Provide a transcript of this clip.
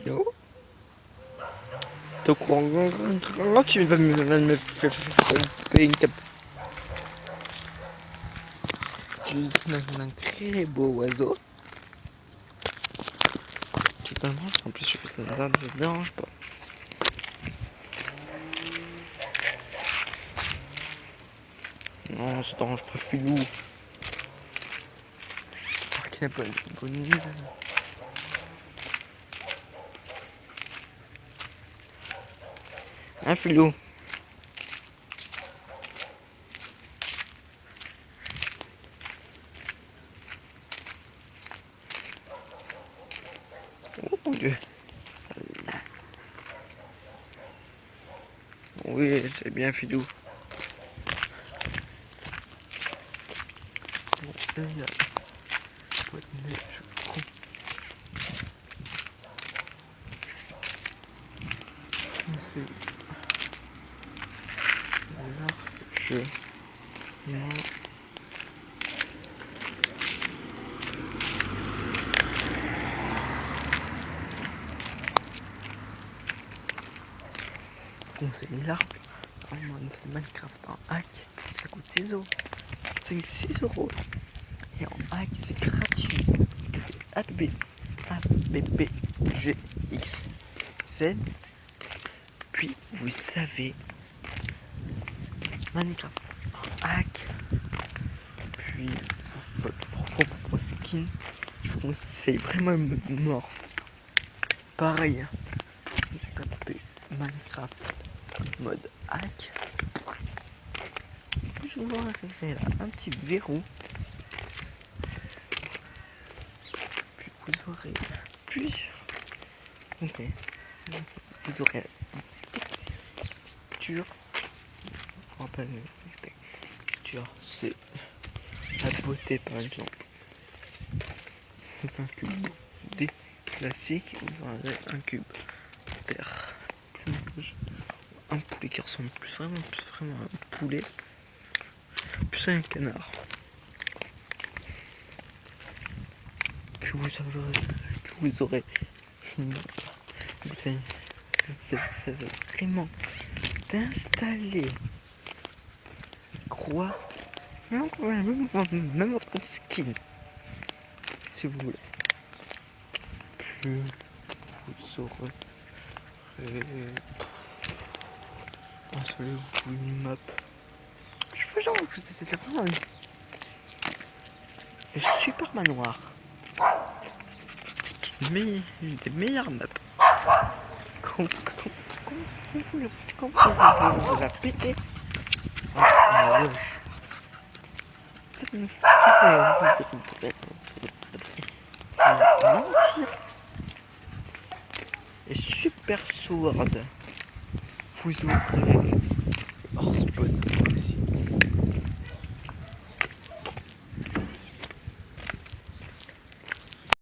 Philo. T'es au courant? Là, tu vas me faire une cape. Tu es un très beau oiseau. Totalement, en plus, ça te dérange pas. Non, ça te dérange pas, Philou. Parce qu'il n'a pas de bonne nuit. Hein, Philou? Oh mon Dieu. Oui, c'est bien, Philou. Là, il y a pas de neige. C'est largement conseil large. C'est Minecraft en hack, ça coûte 6 euros. C'est 6 euros. Et en hack, c'est gratuit. APPGXZ. Puis vous savez, Minecraft en hack. Puis votre propre skin. Il faut qu'on essaye vraiment une morph. Pareil. Tapez Minecraft mode hack. Je vous verrai là un petit verrou. Puis vous aurez plusieurs. Ok. Vous aurez texture. Je rappelle texture, c'est la beauté par exemple. Un cube des classiques, vous aurez un cube vert plus un poulet qui ressemble plus vraiment à un poulet, plus à un canard. Que vous aurez c'est vraiment d'installer croix, même votre skin, si vous voulez. Puis vous aurez installez-vous une map. Je veux genre, c'est vraiment un super manoir. Mais une des meilleures maps. Quand vous la pétez à la gauche. Mentir. Et super sword. Vous aurez hors spawn aussi.